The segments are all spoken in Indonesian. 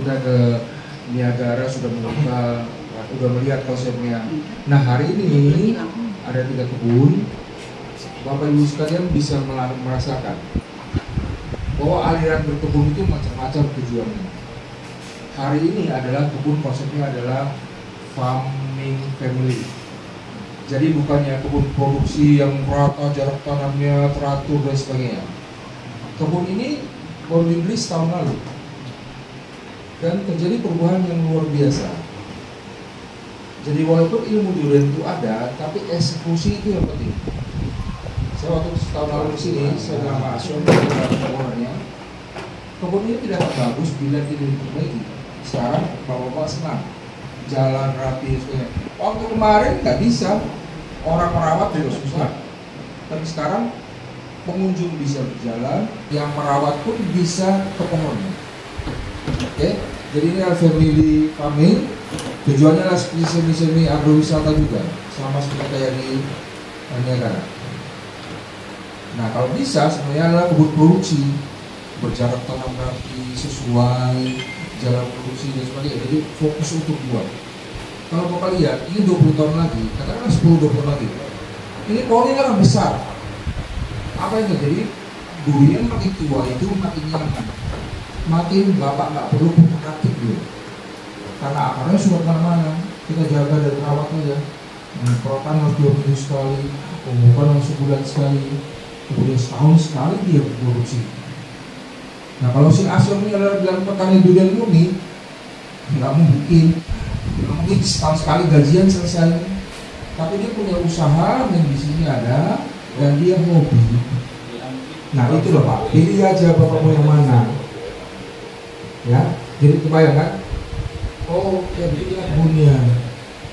kita ke Niagara sudah membuka, sudah melihat konsepnya. Nah hari ini ada 3 kebun. Bapak Ibu sekalian bisa merasakan bahwa aliran berkebun itu macam-macam tujuannya. Hari ini adalah kebun, konsepnya adalah farming family. Jadi bukannya kebun produksi yang merata, jarak tanamnya teratur dan sebagainya. Kebun ini baru dibeli setahun lalu dan terjadi perubahan yang luar biasa. Jadi walaupun ilmu durian itu ada, tapi eksekusi itu yang penting. Saya waktu setahun lalu di sini, saya dengan Pak Asyom, orangnya, kebun ini tidak akan bagus bila tidak diperbaiki. Sekarang bapak-bapak senang, jalan rapi, sebagainya. Waktu kemarin nggak bisa, orang merawat juga susah. Tapi sekarang pengunjung bisa berjalan, yang merawat pun bisa ke pohonnya. Oke, jadi ini adalah family farming. Tujuannya adalah semi agrowisata juga, sama seperti kayak di Niagara. Nah kalau bisa sebenarnya adalah kebun produksi, berjarak tanam rapi, sesuai jalan produksi dan sebagainya. Jadi fokus untuk buat. Kalau Bapak lihat, ini 20 tahun lagi, katakanlah 10-20 tahun lagi, ini pohonnya kan besar. Apa yang terjadi? Durian makin tua itu makin nyaman, makin Bapak nggak perlu pupuk dulu, karena akarnya sudah kemana-mana. Kita jaga dan rawat aja. Perawatan harus 2 minggu sekali, pemupukan harus sebulan sekali, kemudian setahun sekali dia produksi. Nah kalau si Asyom ini adalah dalam petani durian murni, nggak mungkin setahun sekali gajian selesai. Tapi dia punya usaha yang di sini ada dan dia hobi. Nah itu loh Pak, pilih aja Bapak mau yang mana. Ya, jadi kebayang kan? Oh, ya begini kebunnya.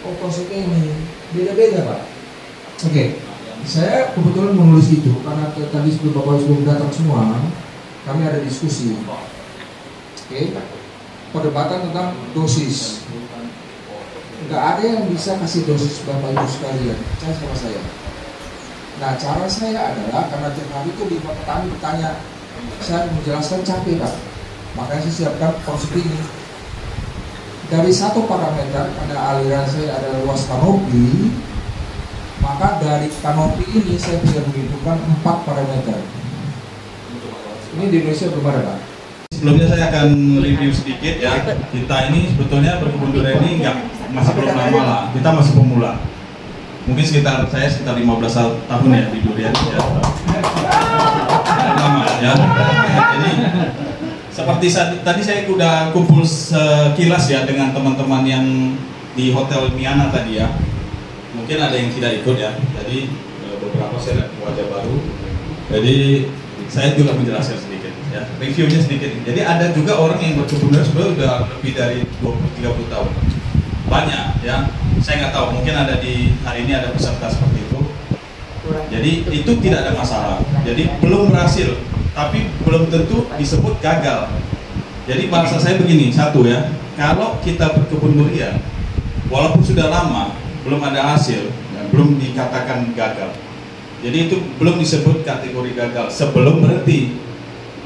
Oh, konsepnya ini beda-beda Pak. Oke, saya kebetulan menulis itu karena tadi sebelum Bapak sebelum datang semua, kami ada diskusi. Oke, perdebatan tentang dosis. Nggak ada yang bisa kasih dosis Bapak Ibu sekalian, percaya sama saya. Nah, cara saya adalah karena tiap hari itu 5 petani bertanya, saya menjelaskan capek Pak. Makanya saya siapkan konsep ini. Dari 1 parameter, pada aliran saya ada luas kanopi, maka dari kanopi ini saya bisa menghitungkan 4 parameter. Ini di Indonesia belum ada Pak. Sebelumnya saya akan review sedikit ya. Kita ini sebetulnya berkebun durian ini masih belum lama lah. Kita masih pemula. Mungkin saya sekitar 15 tahun ya di durian ya. Lama ya. Jadi seperti tadi saya udah kumpul sekilas ya dengan teman-teman yang di Hotel Miana tadi ya. Mungkin ada yang tidak ikut ya. Jadi beberapa saya lihat wajah baru. Jadi saya juga menjelaskan sedikit ya, reviewnya sedikit. Jadi ada juga orang yang berkebun durian sebenarnya udah lebih dari 20-30 tahun. Banyak ya, saya nggak tahu, mungkin ada di hari ini ada peserta seperti itu. Jadi itu tidak ada masalah. Jadi belum berhasil, tapi belum tentu disebut gagal. Jadi bahasa saya begini, satu ya, kalau kita berkebun durian, walaupun sudah lama belum ada hasil, ya, belum dikatakan gagal. Jadi itu belum disebut kategori gagal sebelum berhenti.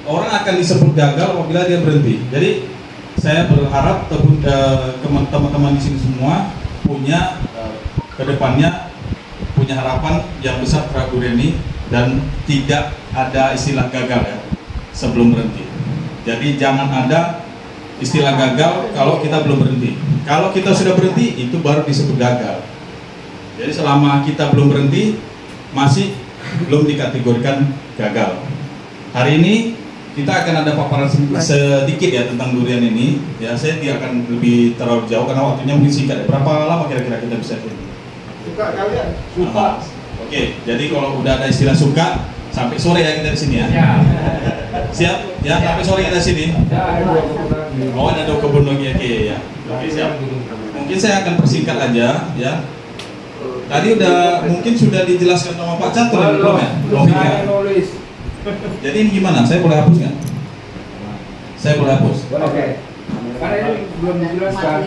Orang akan disebut gagal apabila dia berhenti. Jadi saya berharap teman-teman di sini semua punya kedepannya punya harapan yang besar terhadap durian ini dan tidak ada istilah gagal ya sebelum berhenti. Jadi jangan ada istilah gagal kalau kita belum berhenti. Kalau kita sudah berhenti itu baru disebut gagal. Jadi selama kita belum berhenti masih belum dikategorikan gagal. Hari ini kita akan ada paparan sedikit ya tentang durian ini. Ya, saya tidak akan lebih terlalu jauh karena waktunya mungkin singkat. Berapa lama kira-kira kita bisa ini? Suka kalian? Suka. Oke, jadi kalau udah ada istilah suka, sampai sore ya kita di sini ya. Siap? Ya, sampai sore kita di sini. Oh, ada 2 kebun lagi. Oke, ya. Oke, siap. Mungkin saya akan persingkat aja ya. Tadi mungkin sudah dijelaskan sama Pak Catur ya, belum ya? Belum ya? Jadi ini gimana? Saya boleh hapus nggak? Saya boleh hapus? Oke. Karena ini belum dijelaskan.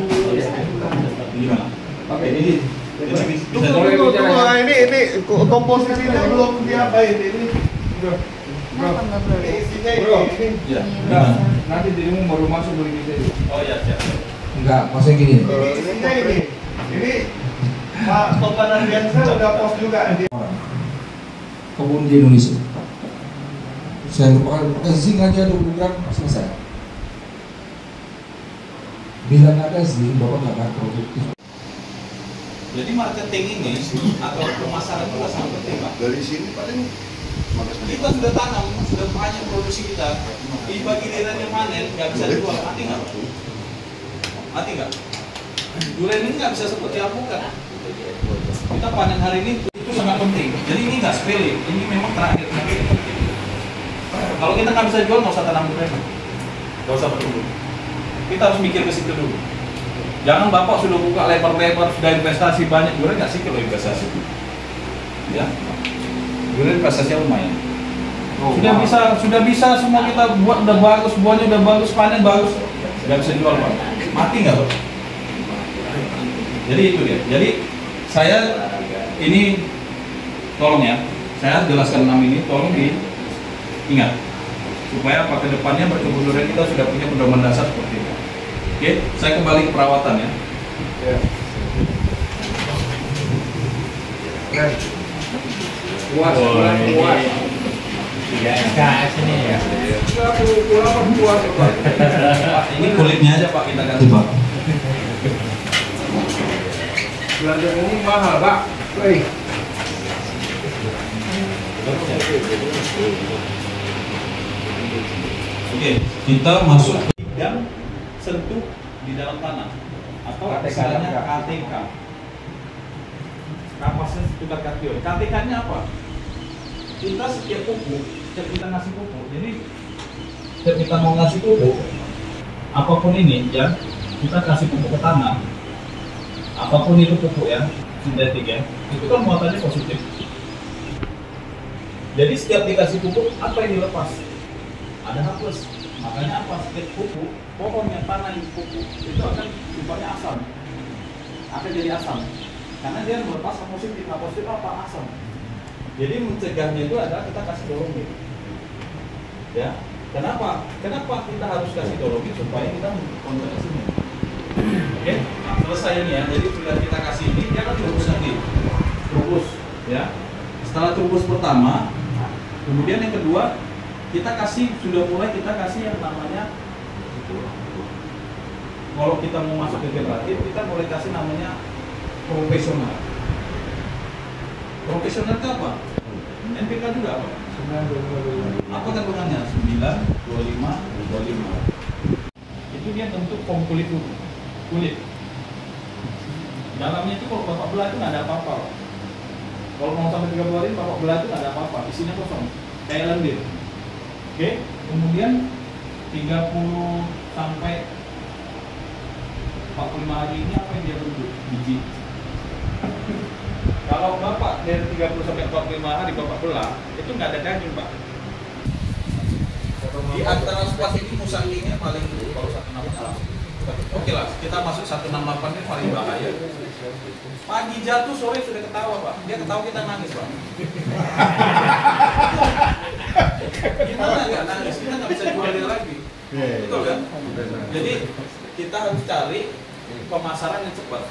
Gimana? Oke, ini bisa Tunggu, ini komposisi ini belum diapain ini. Kenapa nggak bro? Bro, ini Ya. enggak. Nanti dirimu baru masuk beli ini. Oh iya, siap. Enggak, maksudnya gini. Isinya ini. Ini Pak Topan Ardiansa udah post juga di Kebun di Indonesia. Saya lupa zinc aja 20 gram selesai. Bila nggak ada zinc, bapak nggak akan produktif. Jadi marketing ini atau pemasaran itu sangat penting, Pak. Dari sini paling Kita sudah tanam, sudah banyak produksi kita. Tiba gilirannya panen, nggak bisa dijual, mati nggak? Mati nggak? Durian ini nggak bisa seperti alpukat. Kita panen hari ini itu sangat penting. Jadi ini nggak sepele, ini memang terakhir. Kalau kita nggak bisa jual, nggak usah tanam durian, nggak usah bertumbuh. Kita harus mikir ke situ dulu. Jangan bapak sudah buka lebar-lebar, sudah investasi banyak, durian nggak sih kalau investasi? Ya, durian investasinya lumayan. Sudah bisa semua kita buat udah bagus, buahnya udah bagus, panen bagus, nggak bisa jual pak. Mati nggak pak? Jadi itu dia. Jadi saya ini tolong ya, saya jelaskan 6 ini, tolong diingat supaya apa ke depannya berkebun durian kita sudah punya pedoman dasar seperti itu. Oke, saya kembali ke perawatan ya. puas. Tiga SKS ini ya. Puas. Pak, ini kulitnya aja pak kita ganti pak. Belanja ini mahal, Pak. Woi. Oke, kita masuk dan sentuh di dalam tanah atau istilahnya KTK. Kapasitas tukar kation. KTK-nya apa? Kita setiap pupuk, setiap kita ngasih pupuk. Jadi setiap kita mau ngasih pupuk, apapun ini ya, kita kasih pupuk ke tanah. Apapun itu pupuk ya, sintetik ya, itu kan muatannya positif. Jadi setiap dikasih pupuk, apa yang dilepas? Ada H+. Makanya apa? Setiap pupuk, pohon yang tanah yang pupuk itu akan sifatnya asam, akan jadi asam, karena dia melepas H positif. H positif apa? Asam. Jadi mencegahnya itu adalah kita kasih dolomit. Ya, kenapa? Kenapa kita harus kasih dolomit supaya kita konsentrasinya? Oke, nah selesai ini ya. Jadi sudah kita kasih ini, dia akan trubus nanti, trubus, ya. Setelah trubus pertama, kemudian yang kedua kita kasih, sudah mulai kita kasih yang namanya, kalau kita mau masuk ke generatif, kita mulai kasih namanya profesional. Profesional itu apa? NPK juga apa? Apa kandungannya? 9, 25, 25. Itu dia bentuk kulit dulu. Kulit. Dalamnya itu kalau bapak belah itu nggak ada apa-apa. Kalau mau sampai 30 hari, bapak belah itu nggak ada apa-apa. Isinya kosong. Kayak lendir. Oke, kemudian 30 sampai 45 hari ini apa yang dia bentuk? Biji. Kalau bapak dari 30 sampai 45 hari bapak belah, itu nggak ada daging pak. Di antara spas ini musanginya paling kalau 168. Oke lah, kita masuk 168 ini paling bahaya. Pagi jatuh, sore sudah ketawa pak. Dia ketawa kita nangis pak. Gimana nggak nangis? Kita nggak bisa jual dia lagi. Betul kan? Jadi kita harus cari pemasaran yang cepat.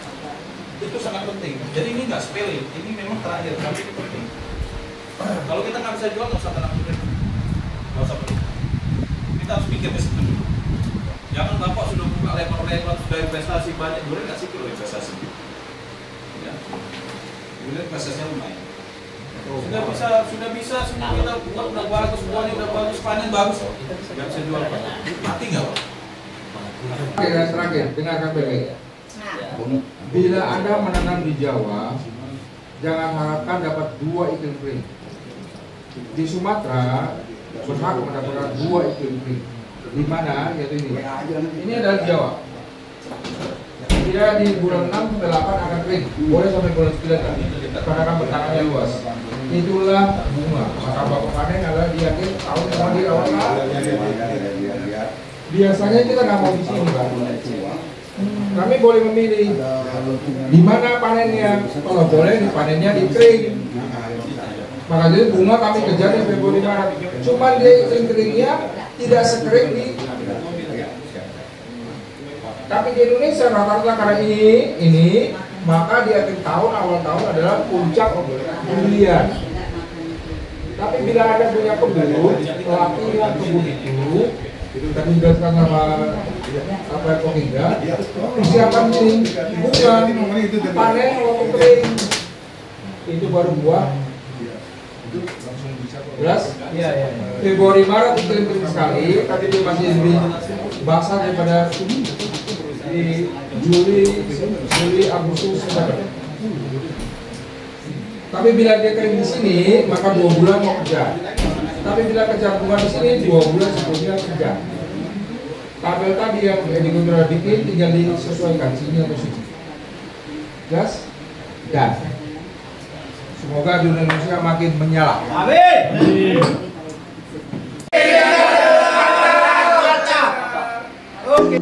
Itu sangat penting. Jadi ini nggak sepele. Ini memang terakhir tapi ini penting. Kalau kita nggak bisa jual, nggak usah tanam durian. Nggak usah perlu. Kita harus pikir ke situ dulu. Jangan bapak sudah buka lebar-lebar, sudah investasi banyak, durian nggak sih kalau investasi. Ya. Durian investasinya lumayan. Sudah bisa semua kita buat udah bagus, buahnya udah bagus, panen bagus, nggak bisa jual pak. Mati nggak pak? Terakhir, dengarkan baik-baik. Bila Anda menanam di Jawa, jangan harapkan dapat 2 iklim kering. Di Sumatera berhak mendapatkan 2 iklim kering. Di mana? Yaitu ini. Ini adalah di Jawa. Dia di bulan 6 sampai 8 akan kering. Boleh sampai bulan 9 kan? Karena akan bertanamnya luas. Itulah bunga. Maka bapak panen adalah di akhir tahun yang di awal. Biasanya kita nggak mau di sini pak. Kami boleh memilih di mana panennya. Kalau boleh di panennya di kering. Makanya bunga kami kejar di Februari Maret. Cuman dia kering-keringnya tidak sekering di. Tapi di Indonesia rata-rata karena ini maka di akhir tahun awal tahun adalah puncak durian. Tapi bila ada punya kebun, pelatihan kebun itu tadi dijelaskan sama apa Eko Hingga, persiapan ini bunga panen waktu kering itu baru buah. Jelas? Iya. Februari Maret itu kering sekali, tapi itu masih lebih basah daripada di Juli, Agustus, September. Tapi bila dia kering di sini, maka 2 bulan mau kejar. Tapi bila kejar bunga di sini, 2 bulan sebelumnya kejar. Tabel tadi yang Edi Gundra bikin tinggal disesuaikan sini atau sini. Gas? Gas. Semoga di Indonesia makin menyala. Amin. Oke.